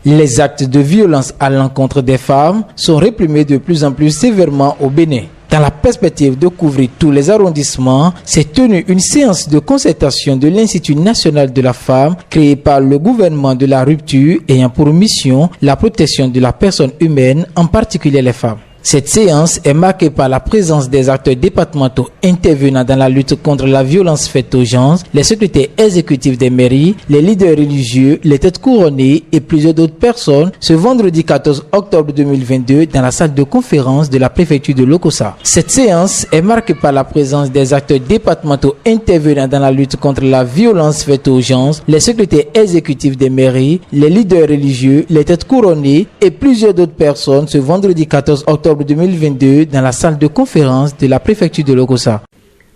Les actes de violence à l'encontre des femmes sont réprimés de plus en plus sévèrement au Bénin. Dans la perspective de couvrir tous les arrondissements, s'est tenue une séance de concertation de l'Institut national de la femme créé par le gouvernement de la rupture ayant pour mission la protection de la personne humaine, en particulier les femmes. Cette séance est marquée par la présence des acteurs départementaux intervenant dans la lutte contre la violence faite aux gens, les secrétaires exécutifs des mairies, les leaders religieux, les têtes couronnées et plusieurs d'autres personnes ce vendredi 14 octobre 2022 dans la salle de conférence de la préfecture de Lokossa. Cette séance est marquée par la présence des acteurs départementaux intervenant dans la lutte contre la violence faite aux gens, les secrétaires exécutifs des mairies, les leaders religieux, les têtes couronnées et plusieurs d'autres personnes ce vendredi 14 octobre 2022 dans la salle de conférence de la préfecture de Lokossa.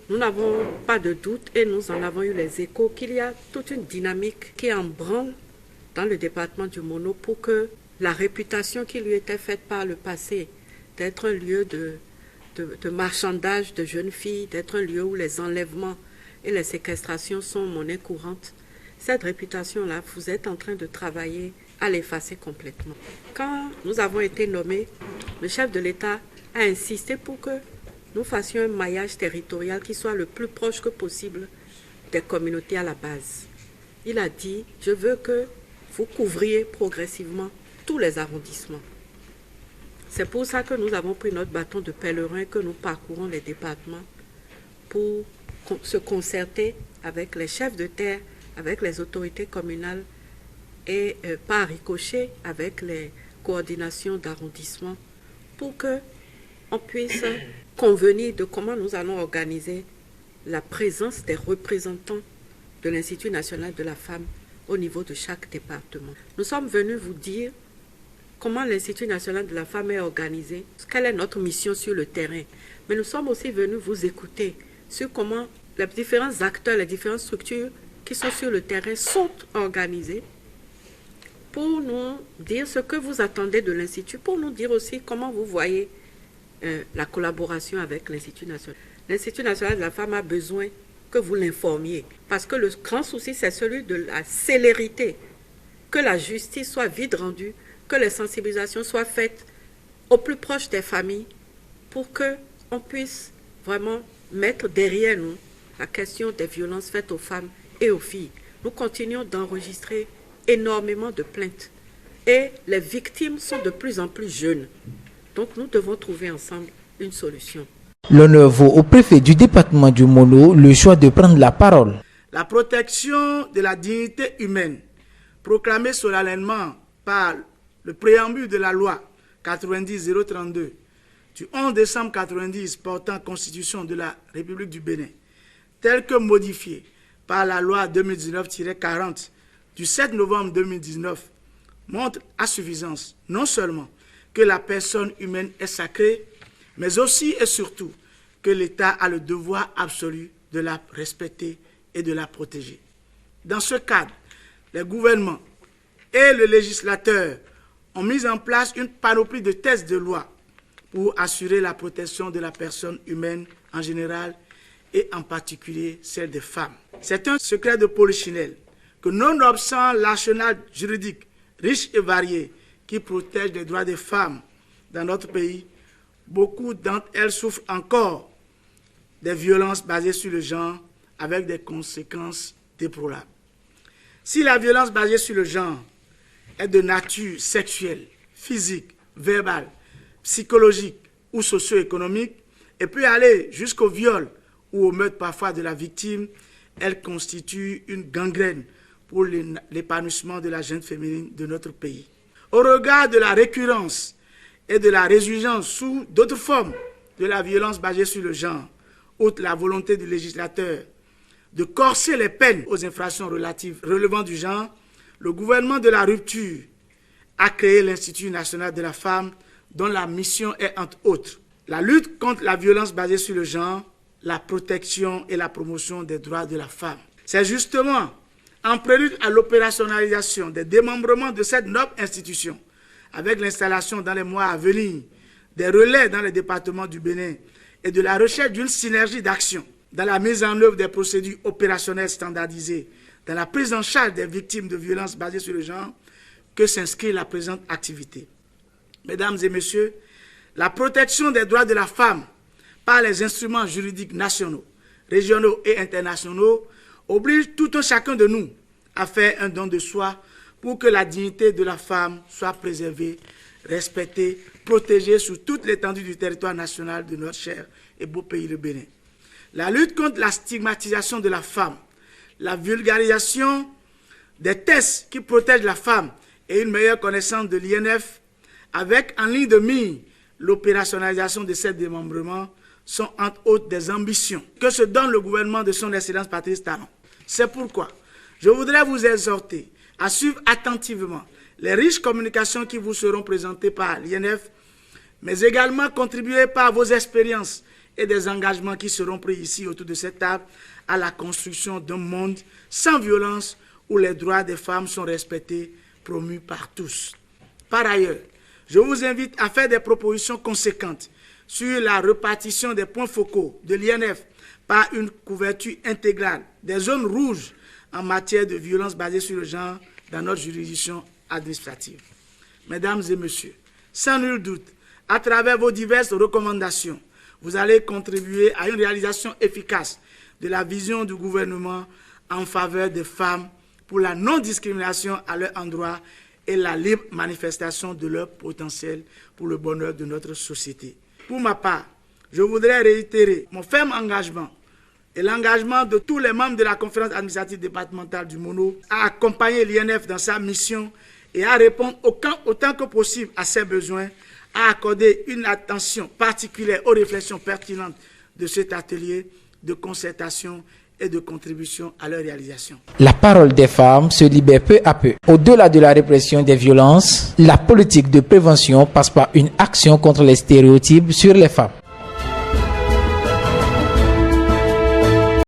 Nous n'avons pas de doute et nous en avons eu les échos qu'il y a toute une dynamique qui est en branle dans le département du Mono pour que la réputation qui lui était faite par le passé d'être un lieu de marchandage de jeunes filles, d'être un lieu où les enlèvements et les séquestrations sont monnaie courante, cette réputation-là, vous êtes en train de travailler à l'effacer complètement. Quand nous avons été nommés, le chef de l'État a insisté pour que nous fassions un maillage territorial qui soit le plus proche que possible des communautés à la base. Il a dit, je veux que vous couvriez progressivement tous les arrondissements. C'est pour ça que nous avons pris notre bâton de pèlerin et que nous parcourons les départements pour se concerter avec les chefs de terre, avec les autorités communales et par ricochet avec les coordinations d'arrondissement pour que on puisse convenir de comment nous allons organiser la présence des représentants de l'Institut national de la femme au niveau de chaque département. Nous sommes venus vous dire comment l'Institut national de la femme est organisé, quelle est notre mission sur le terrain. Mais nous sommes aussi venus vous écouter sur comment les différents acteurs, les différentes structures qui sont sur le terrain sont organisées pour nous dire ce que vous attendez de l'Institut, pour nous dire aussi comment vous voyez la collaboration avec l'Institut national. L'Institut national de la femme a besoin que vous l'informiez, parce que le grand souci, c'est celui de la célérité, que la justice soit vite rendue, que les sensibilisations soient faites au plus proche des familles, pour qu'on puisse vraiment mettre derrière nous la question des violences faites aux femmes et aux filles. Nous continuons d'enregistrer énormément de plaintes et les victimes sont de plus en plus jeunes. Donc nous devons trouver ensemble une solution. L'honneur vaut au préfet du département du Mono le choix de prendre la parole. La protection de la dignité humaine, proclamée solennellement par le préambule de la loi 90-032 du 11 décembre 90 portant constitution de la République du Bénin, telle que modifiée par la loi 2019-40 du 7 novembre 2019, montre à suffisance non seulement que la personne humaine est sacrée, mais aussi et surtout que l'État a le devoir absolu de la respecter et de la protéger. Dans ce cadre, les gouvernements et le législateur ont mis en place une panoplie de textes de loi pour assurer la protection de la personne humaine en général et en particulier celle des femmes. C'est un secret de polichinelle que nonobstant l'arsenal juridique riche et varié qui protège les droits des femmes dans notre pays, beaucoup d'entre elles souffrent encore des violences basées sur le genre avec des conséquences déplorables. Si la violence basée sur le genre est de nature sexuelle, physique, verbale, psychologique ou socio-économique et peut aller jusqu'au viol ou au meurtre parfois de la victime, elle constitue une gangrène pour l'épanouissement de la jeune féminine de notre pays. Au regard de la récurrence et de la résurgence sous d'autres formes de la violence basée sur le genre, outre la volonté du législateur de corser les peines aux infractions relevant du genre, le gouvernement de la rupture a créé l'Institut national de la femme dont la mission est entre autres la lutte contre la violence basée sur le genre, la protection et la promotion des droits de la femme. C'est justement en prélude à l'opérationnalisation des démembrements de cette noble institution, avec l'installation dans les mois à venir des relais dans les départements du Bénin et de la recherche d'une synergie d'action dans la mise en œuvre des procédures opérationnelles standardisées, dans la prise en charge des victimes de violences basées sur le genre, que s'inscrit la présente activité. Mesdames et messieurs, la protection des droits de la femme par les instruments juridiques nationaux, régionaux et internationaux oblige tout un chacun de nous à faire un don de soi pour que la dignité de la femme soit préservée, respectée, protégée sur toute l'étendue du territoire national de notre cher et beau pays le Bénin. La lutte contre la stigmatisation de la femme, la vulgarisation des tests qui protègent la femme et une meilleure connaissance de l'INF, avec en ligne de mire l'opérationnalisation de ces démembrements, sont entre autres des ambitions que se donne le gouvernement de son Excellence Patrice Talon. C'est pourquoi je voudrais vous exhorter à suivre attentivement les riches communications qui vous seront présentées par l'INF, mais également contribuer par vos expériences et des engagements qui seront pris ici autour de cette table à la construction d'un monde sans violence où les droits des femmes sont respectés, promus par tous. Par ailleurs, je vous invite à faire des propositions conséquentes sur la répartition des points focaux de l'INF par une couverture intégrale des zones rouges en matière de violence basée sur le genre dans notre juridiction administrative. Mesdames et messieurs, sans nul doute, à travers vos diverses recommandations, vous allez contribuer à une réalisation efficace de la vision du gouvernement en faveur des femmes pour la non-discrimination à leur endroit et la libre manifestation de leur potentiel pour le bonheur de notre société. Pour ma part, je voudrais réitérer mon ferme engagement et l'engagement de tous les membres de la conférence administrative départementale du Mono à accompagner l'INF dans sa mission et à répondre autant que possible à ses besoins, à accorder une attention particulière aux réflexions pertinentes de cet atelier de concertation et de contribution à leur réalisation. La parole des femmes se libère peu à peu. Au-delà de la répression des violences, la politique de prévention passe par une action contre les stéréotypes sur les femmes.